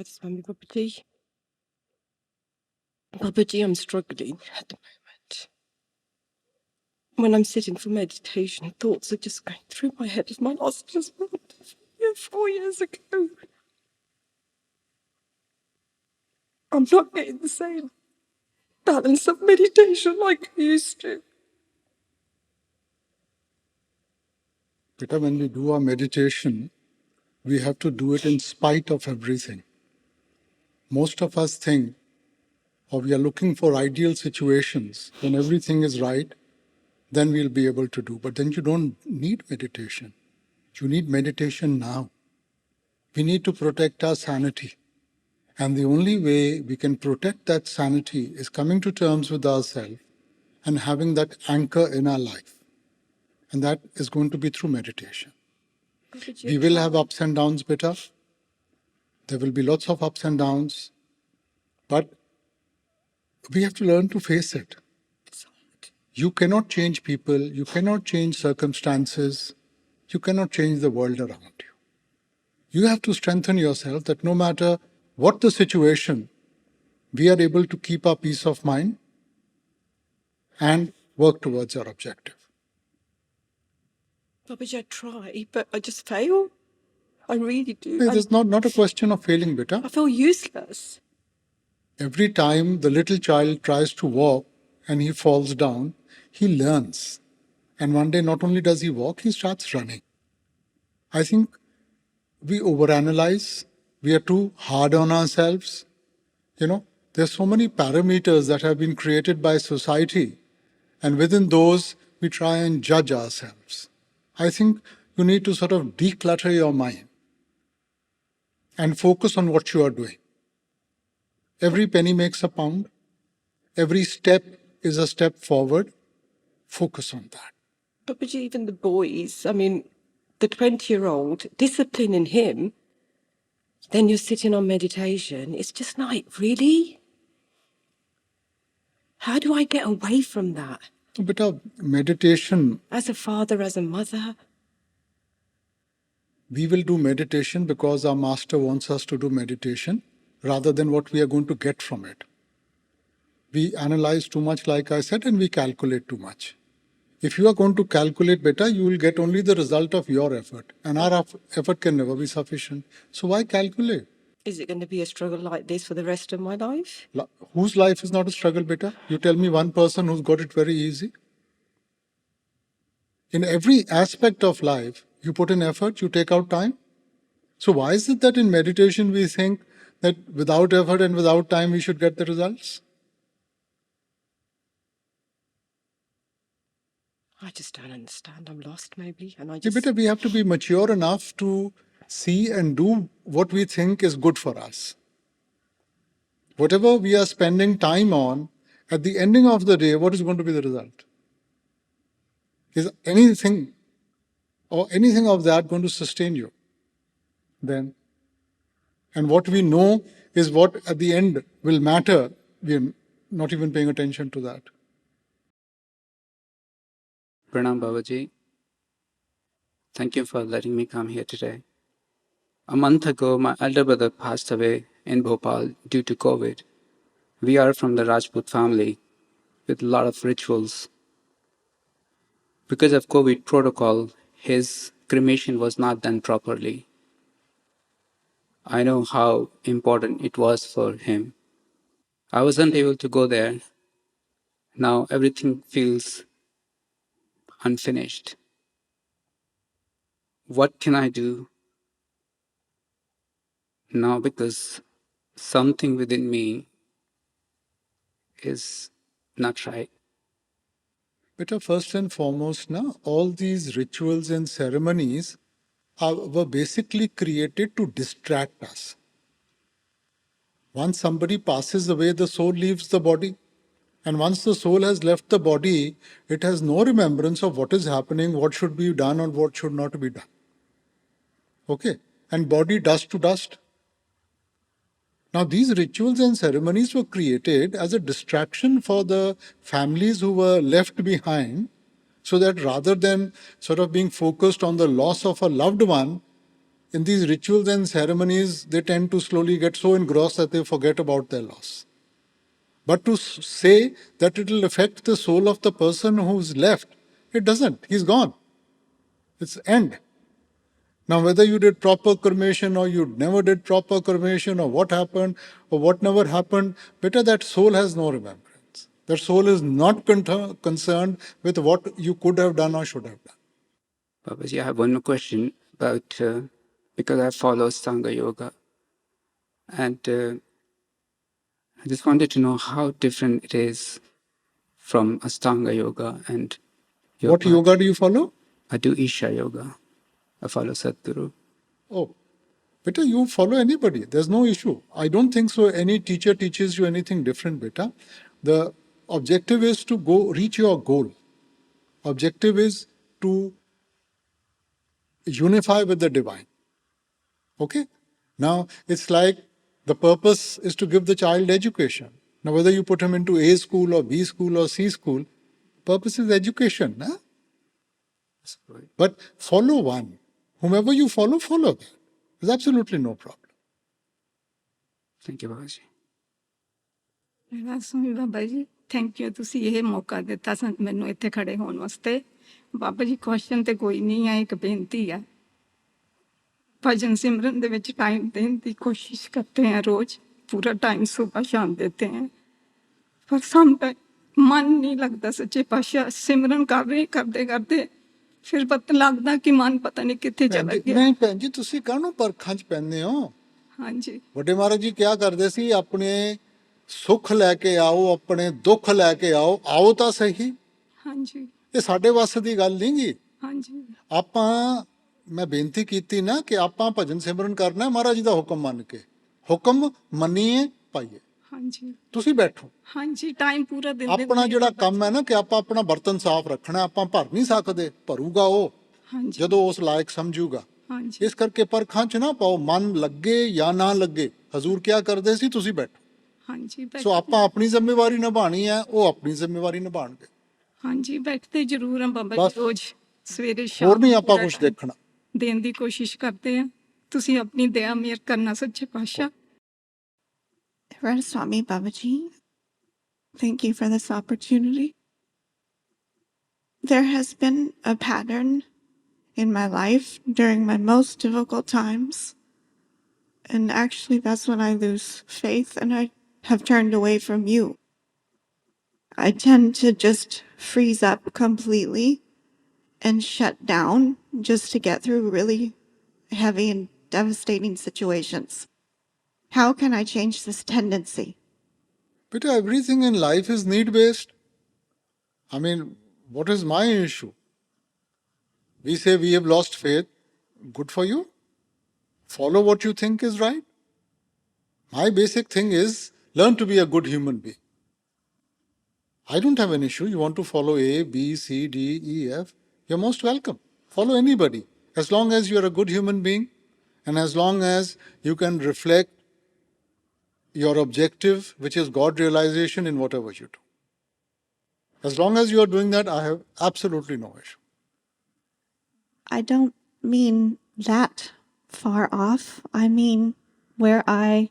Brothers, Mummy, Babaji. Babaji, I'm struggling at the moment. When I'm sitting for meditation, thoughts are just going through my head of my lost husband 4 years ago. I'm not getting the same balance of meditation like I used to. Beta, when we do our meditation, we have to do it in spite of everything. Most of us think, or we are looking for ideal situations when everything is right, then we'll be able to do. But then you don't need meditation. You need meditation now. We need to protect our sanity. And the only way we can protect that sanity is coming to terms with ourselves and having that anchor in our life. And that is going to be through meditation. We will have ups and downs, beta. There will be lots of ups and downs. But we have to learn to face it. You cannot change people. You cannot change circumstances. You cannot change the world around you. You have to strengthen yourself that no matter what the situation, we are able to keep our peace of mind and work towards our objective. Babaji, I try, but I just fail. I really do. It is not a question of failing, beta. I feel useless. Every time the little child tries to walk and he falls down, he learns. And one day not only does he walk, he starts running. I think we overanalyze. We are too hard on ourselves. There's so many parameters that have been created by society. And within those, we try and judge ourselves. I think you need to sort of declutter your mind and focus on what you are doing. Every penny makes a pound. Every step is a step forward. Focus on that. Babaji, even the boys, the 20-year-old, disciplining him, then you're sitting on meditation. It's just like, really? How do I get away from that? A bit of meditation. As a father, as a mother. We will do meditation because our master wants us to do meditation rather than what we are going to get from it. We analyze too much, like I said, and we calculate too much. If you are going to calculate better, you will get only the result of your effort. And our effort can never be sufficient. So why calculate? Is it going to be a struggle like this for the rest of my life? Whose life is not a struggle, beta? You tell me one person who's got it very easy. In every aspect of life, you put in effort, you take out time. So why is it that in meditation we think that without effort and without time we should get the results? I just don't understand. I'm lost, maybe. And we have to be mature enough to see and do what we think is good for us. Whatever we are spending time on, at the ending of the day, what is going to be the result? Is anything of that going to sustain you? Then, and what we know is what at the end will matter. We are not even paying attention to that. Pranam Babaji, thank you for letting me come here today. A month ago, my elder brother passed away in Bhopal due to COVID. We are from the Rajput family with a lot of rituals. Because of COVID protocol, his cremation was not done properly. I know how important it was for him. I wasn't able to go there. Now everything feels unfinished. What can I do now? Because something within me is not right. Beta, first and foremost, all these rituals and ceremonies were basically created to distract us. Once somebody passes away, the soul leaves the body. And once the soul has left the body, it has no remembrance of what is happening, what should be done, or what should not be done. Okay? And body dust to dust. Now, these rituals and ceremonies were created as a distraction for the families who were left behind, so that rather than sort of being focused on the loss of a loved one, in these rituals and ceremonies, they tend to slowly get so engrossed that they forget about their loss. But to say that it will affect the soul of the person who's left, it doesn't. He's gone. It's end. Now, whether you did proper cremation or you never did proper cremation or what happened or what never happened, better that soul has no remembrance. That soul is not concerned with what you could have done or should have done. Babaji, I have one more question about, because I follow Sangha Yoga, and I just wanted to know how different it is from Astanga Yoga and your What path. yoga do you follow? I do Isha Yoga. I follow Sadhguru. Oh, beta, you follow anybody. There's no issue. I don't think so. Any teacher teaches you anything different, beta. The objective is to go reach your goal. Objective is to unify with the divine. Okay? Now, it's like the purpose is to give the child education. Now, whether you put him into A school or B school or C school, purpose is education. Huh? That's right. But follow one. Whomever you follow, follow that. There's absolutely no problem. Thank you, Babaji. ਰਾਸਮੀ Baba ji thank you ਤੁਸੀਂ ਇਹ ਮੌਕਾ ਦਿੱਤਾ ਮੈਨੂੰ ਇੱਥੇ ਖੜੇ ਹੋਣ ਵਾਸਤੇ Baba ji question ਤੇ ਕੋਈ ਨਹੀਂ ਹੈ ਇੱਕ ਬੇਨਤੀ ਹੈ ਭਜਨ ਸਿਮਰਨ ਦੇ ਵਿੱਚ ਟਾਈਮ ਦੇਣ ਦੀ ਕੋਸ਼ਿਸ਼ करते हैं रोज पूरा टाइम सुबह शाम देते हैं पर सम टाइम मन नहीं लगता सच्चे पातशाह सिमरन कर रहे करते करते ਫਿਰ ਪਤਾ ਲੱਗਦਾ ਕਿ ਮਨ ਪਤਾ ਨਹੀਂ ਕਿੱਥੇ ਚਲਾ ਗਿਆ ਨਹੀਂ ਭੈਣ ਜੀ ਤੁਸੀਂ ਕਾਹਨੂੰ ਪਰਖਾਂ 'ਚ ਪੈਂਦੇ ਹੋ ਹਾਂਜੀ ਵੱਡੇ ਮਹਾਰਾਜ ਜੀ ਕਿਆ ਕਰਦੇ ਸੀ ਆਪਣੇ ਸੁੱਖ ਲੈ ਕੇ ਆਓ ਆਪਣੇ ਦੁੱਖ ਲੈ ਕੇ ਆਓ ਆਓ ਤਾਂ ਸਹੀ ਹਾਂਜੀ ਇਹ ਸਾਡੇ ਵੱਸ ਦੀ ਗੱਲ ਨਹੀਂ ਗੀ ਹਾਂਜੀ ਆਪਾਂ ਮੈਂ ਬੇਨਤੀ ਕੀਤੀ ਨਾ ਕਿ ਆਪਾਂ ਭਜਨ ਸਿਮਰਨ ਕਰਨਾ ਮਹਾਰਾਜ ਜੀ ਦਾ ਹੁਕਮ ਮੰਨ ਕੇ ਹੁਕਮ ਮੰਨੀਏ ਪਾਈਏ ਹਾਂਜੀ ਤੁਸੀਂ ਬੈਠੋ ਹਾਂਜੀ ਟਾਈਮ ਪੂਰਾ ਦਿਨ ਦੇ ਆਪਣਾ ਜਿਹੜਾ ਕੰਮ ਹੈ ਨਾ ਕਿ ਆਪਾਂ ਆਪਣਾ ਬਰਤਨ ਸਾਫ਼ ਰੱਖਣਾ ਆਪਾਂ ਭਰ ਨਹੀਂ ਸਕਦੇ ਭਰੂਗਾ ਉਹ ਹਾਂਜੀ ਜਦੋਂ ਉਸ ਲਾਇਕ ਸਮਝੂਗਾ ਹਾਂਜੀ ਇਸ ਕਰਕੇ ਪਰਖਾਂ 'ਚ ਨਾ ਪਾਓ ਮਨ ਲੱਗੇ ਜਾਂ ਨਾ ਲੱਗੇ ਹਜ਼ੂਰ ਕਿਆ ਕਰਦੇ ਸੀ ਤੁਸੀਂ ਬੈਠੋ ਹਾਂਜੀ ਸੋ ਆਪਾਂ ਆਪਣੀ ਜ਼ਿੰਮੇਵਾਰੀ ਨਿਭਾਣੀ ਹੈ ਉਹ ਆਪਣੀ ਜ਼ਿੰਮੇਵਾਰੀ ਨਿਭਾਣਗੇ ਹਾਂਜੀ ਬੈਠਦੇ ਜ਼ਰੂਰ ਹਾਂ ਬਾਬਾ ਬਸ। ਜੀ ਰੋਜ਼ ਸਵੇਰੇ ਸ਼ਾਮ ਹੋਰ ਨਹੀਂ ਆਪਾਂ ਪੂਰਾ ਕੁਝ time ਦੇਖਣਾ ਦੇਣ ਦੀ ਕੋਸ਼ਿਸ਼ ਕਰਦੇ ਹਾਂ ਤੁਸੀਂ ਆਪਣੀ ਦਇਆ ਮਿਹਰ ਕਰਨਾ ਸੱਚੇ ਪਾਤਸ਼ਾਹ Radhaswami Babaji, thank you for this opportunity. There has been a pattern in my life during my most difficult times. And actually, that's when I lose faith and I have turned away from you. I tend to just freeze up completely and shut down just to get through really heavy and devastating situations. How can I change this tendency? But everything in life is need-based. I mean, what is my issue? We say we have lost faith. Good for you. Follow what you think is right. My basic thing is learn to be a good human being. I don't have an issue. You want to follow A, B, C, D, E, F. You're most welcome. Follow anybody. As long as you're a good human being and as long as you can reflect your objective, which is God realization in whatever you do. As long as you are doing that, I have absolutely no issue. I don't mean that far off. I mean where I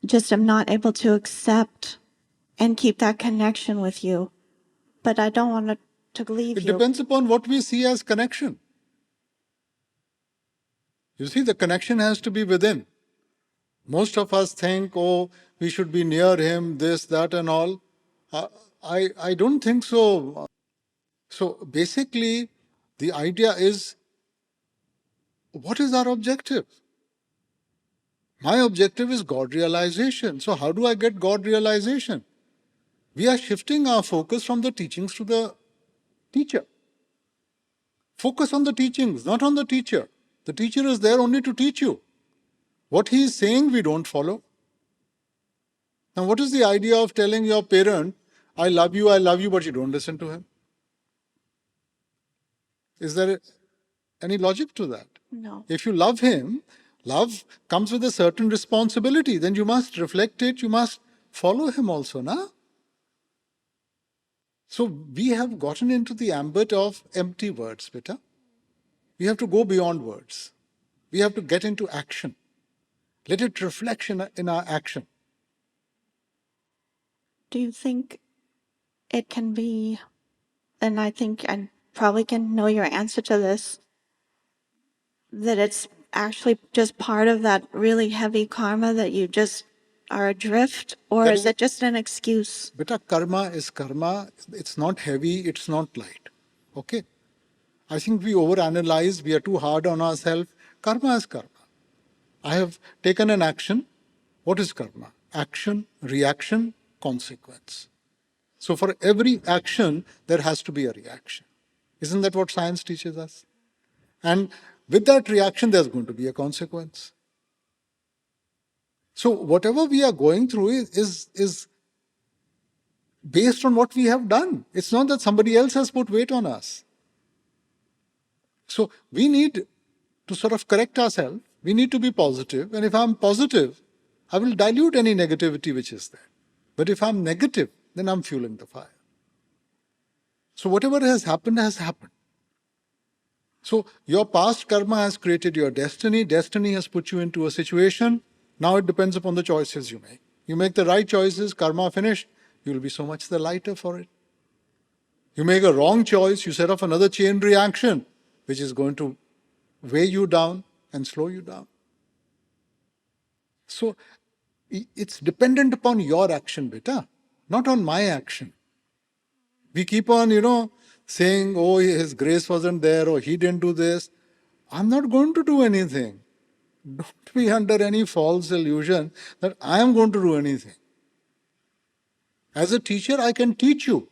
just am not able to accept and keep that connection with you. But I don't want to leave It you. depends upon what we see as connection. You see, the connection has to be within. Most of us think, oh, we should be near him, this, that, and all. I don't think so. So basically, the idea is, what is our objective? My objective is God realization. So how do I get God realization? We are shifting our focus from the teachings to the teacher. Focus on the teachings, not on the teacher. The teacher is there only to teach you. What he is saying, we don't follow. Now, what is the idea of telling your parent, I love you, but you don't listen to him? Is there any logic to that? No. If you love him, love comes with a certain responsibility. Then you must reflect it, you must follow him also, na? So we have gotten into the ambit of empty words, beta. We have to go beyond words. We have to get into action. Let it reflect in our action. Do you think it can be, and I think I probably can know your answer to this, that it's actually just part of that really heavy karma that you just are adrift, or That is it just an excuse? Beta, karma is karma. It's not heavy, it's not light. Okay? I think we overanalyze, we are too hard on ourselves. Karma is karma. I have taken an action. What is karma? Action, reaction, consequence. So for every action, there has to be a reaction. Isn't that what science teaches us? And with that reaction, there's going to be a consequence. So whatever we are going through is based on what we have done. It's not that somebody else has put weight on us. So we need to sort of correct ourselves. We need to be positive. And if I'm positive, I will dilute any negativity which is there. But if I'm negative, then I'm fueling the fire. So whatever has happened has happened. So your past karma has created your destiny. Destiny has put you into a situation. Now it depends upon the choices you make. You make the right choices, karma finished, you'll be so much the lighter for it. You make a wrong choice, you set off another chain reaction, which is going to weigh you down and slow you down. So it's dependent upon your action, beta, not on my action. We keep on, saying, oh, his grace wasn't there, or he didn't do this. I'm not going to do anything. Don't be under any false illusion that I am going to do anything. As a teacher, I can teach you.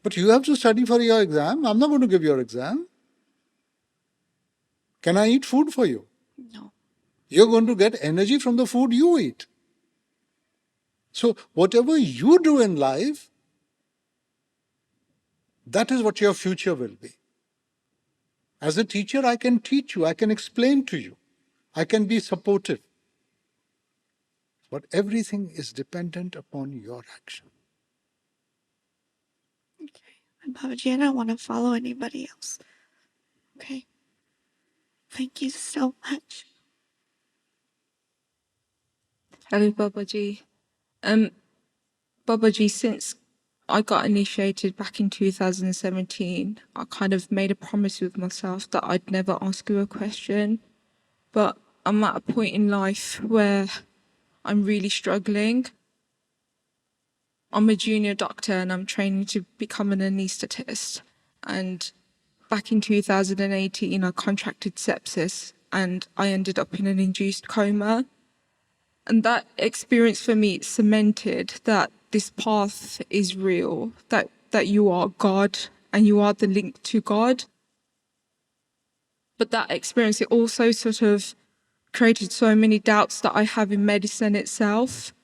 But you have to study for your exam. I'm not going to give your exam. Can I eat food for you? No. You're going to get energy from the food you eat. So whatever you do in life, that is what your future will be. As a teacher, I can teach you, I can explain to you, I can be supportive. But everything is dependent upon your action. Okay. And Babaji, I don't want to follow anybody else. Okay. Thank you so much. Hello, Babaji. Babaji, since I got initiated back in 2017, I kind of made a promise with myself that I'd never ask you a question. But I'm at a point in life where I'm really struggling. I'm a junior doctor and I'm training to become an anaesthetist. And back in 2018, I contracted sepsis and I ended up in an induced coma. And that experience for me cemented that this path is real, that you are God and you are the link to God. But that experience, it also sort of created so many doubts that I have in medicine itself,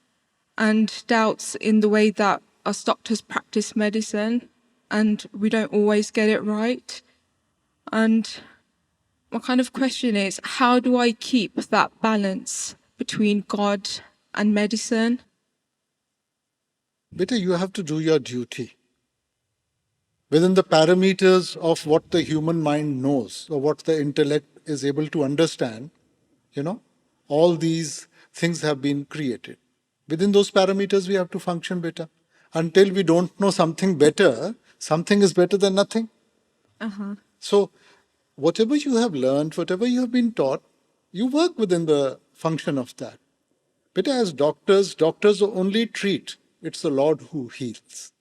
and doubts in the way that us doctors practice medicine, and we don't always get it right. And my kind of question is, how do I keep that balance between God and medicine? Beta, you have to do your duty. Within the parameters of what the human mind knows, or what the intellect is able to understand, all these things have been created. Within those parameters, we have to function better. Until we don't know something better, something is better than nothing. So, whatever you have learned, whatever you have been taught, you work within the function of that. But as doctors only treat. It's the Lord who heals.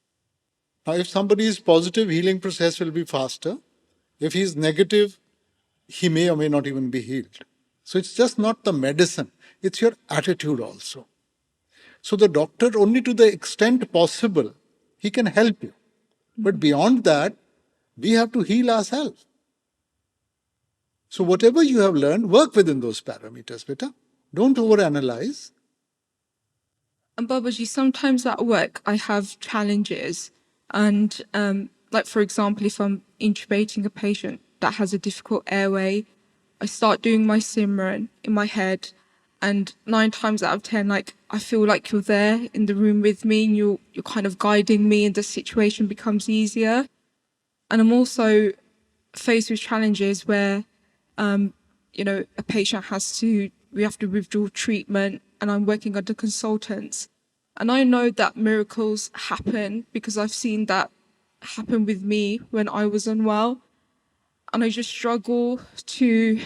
Now, if somebody is positive, healing process will be faster. If he is negative, he may or may not even be healed. So it's just not the medicine, it's your attitude also. So the doctor, only to the extent possible, he can help you. But beyond that, we have to heal ourselves. So whatever you have learned, work within those parameters, beta. Don't overanalyze. And Babaji, sometimes at work I have challenges, and like for example, if I'm intubating a patient that has a difficult airway, I start doing my Simran in my head, and 9 times out of 10, I feel like you're there in the room with me, and you're kind of guiding me, and the situation becomes easier. And I'm also faced with challenges where a patient we have to withdraw treatment, and I'm working under consultants. And I know that miracles happen because I've seen that happen with me when I was unwell. And I just struggle to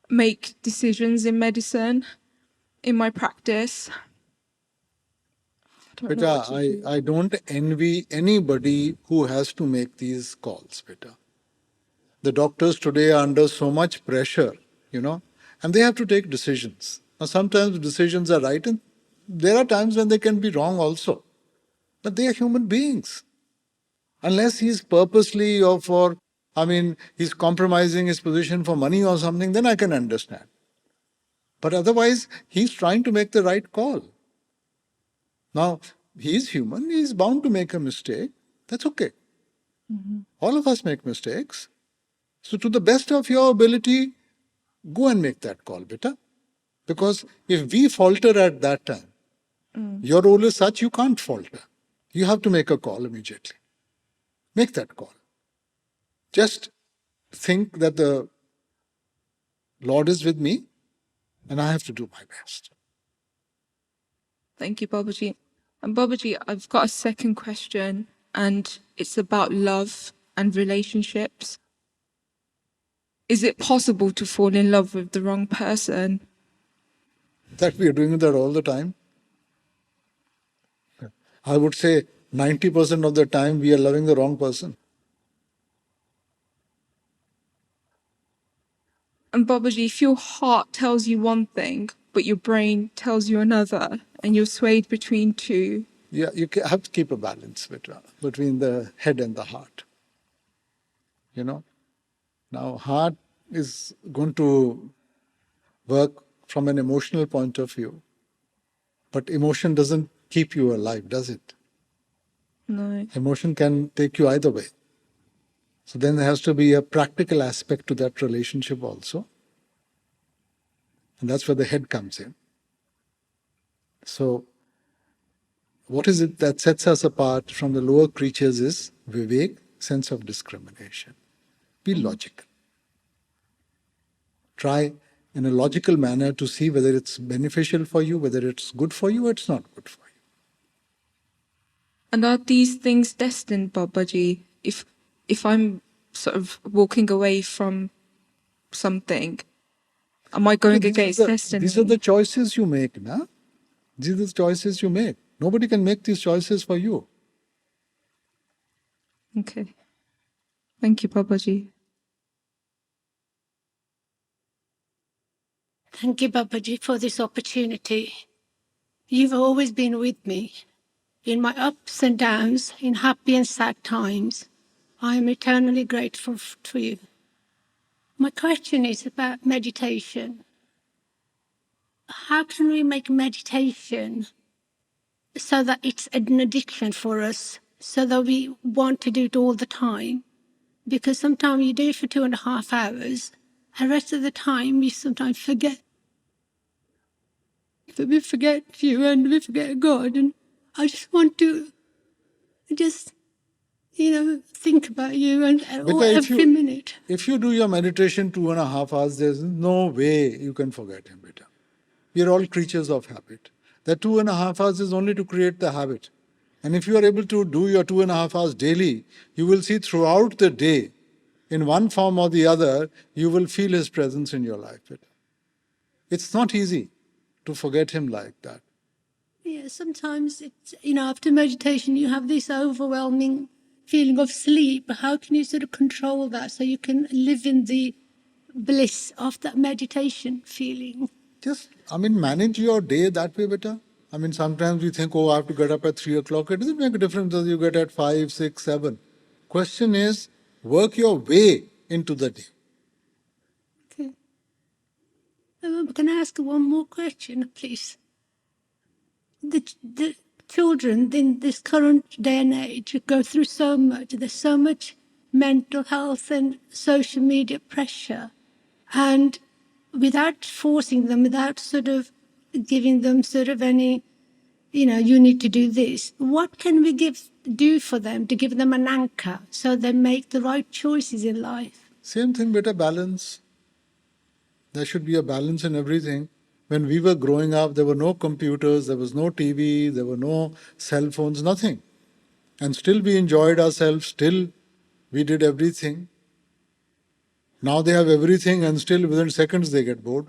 make decisions in medicine, in my practice. Beta, I don't envy anybody who has to make these calls, beta. The doctors today are under so much pressure, and they have to take decisions. Now, sometimes decisions are right, and there are times when they can be wrong also. But they are human beings. Unless he's purposely he's compromising his position for money or something, then I can understand. But otherwise, he's trying to make the right call. Now, he's human, he's bound to make a mistake. That's okay. Mm-hmm. All of us make mistakes. So to the best of your ability, go and make that call, beta. Because if we falter at that time, your role is such you can't falter. You have to make a call immediately. Make that call. Just think that the Lord is with me and I have to do my best. Thank you, Babaji. And Babaji, I've got a second question, and it's about love and relationships. Is it possible to fall in love with the wrong person? That we are doing that all the time. I would say 90% of the time we are loving the wrong person. And Babaji, if your heart tells you one thing, but your brain tells you another, and you're swayed between two. Yeah, you have to keep a balance between the head and the heart. Now, heart is going to work from an emotional point of view, but emotion doesn't keep you alive, does it? No. Emotion can take you either way. So then there has to be a practical aspect to that relationship also. And that's where the head comes in. So what is it that sets us apart from the lower creatures is vivek, sense of discrimination. Be logical. Try in a logical manner to see whether it's beneficial for you, whether it's good for you or it's not good for you. And are these things destined, Babaji? If I'm sort of walking away from something, am I going against destiny? These are the choices you make, na? These are the choices you make. Nobody can make these choices for you. Okay. Thank you, Babaji. Thank you, Babaji, for this opportunity. You've always been with me. In my ups and downs, in happy and sad times, I am eternally grateful to you. My question is about meditation. How can we make meditation so that it's an addiction for us, so that we want to do it all the time? Because sometimes you do it for 2.5 hours, and the rest of the time you sometimes forget. We forget you and we forget God, and I just want to think about you and every minute. If you do your meditation 2.5 hours, there's no way you can forget him, beta. We are all creatures of habit. That 2.5 hours is only to create the habit. And if you are able to do your 2.5 hours daily, you will see throughout the day, in one form or the other, you will feel his presence in your life. Beta. It's not easy to forget him like that. Yeah, sometimes it's, after meditation, you have this overwhelming feeling of sleep. How can you sort of control that so you can live in the bliss of that meditation feeling? Just, manage your day that way, beta. Sometimes we think, I have to get up at 3 o'clock. It doesn't make a difference whether you get at 5, 6, 7. Question is, work your way into the day. Okay. Can I ask one more question, please? The children in this current day and age go through so much. There's so much mental health and social media pressure. And without forcing them, without sort of giving them sort of any, you need to do this, what can we do for them to give them an anchor so they make the right choices in life? Same thing, beta, balance. There should be a balance in everything. When we were growing up, there were no computers, there was no TV, there were no cell phones, nothing. And still we enjoyed ourselves, still we did everything. Now they have everything and still within seconds they get bored.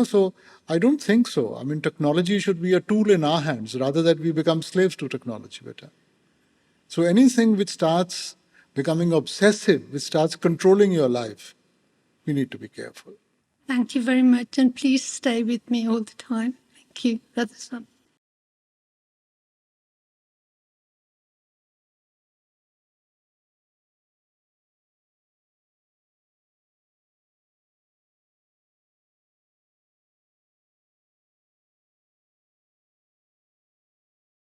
So I don't think so. I mean, technology should be a tool in our hands rather than we become slaves to technology. So anything which starts becoming obsessive, which starts controlling your life, you need to be careful. Thank you very much, and please stay with me all the time. Thank you, Brother Sam.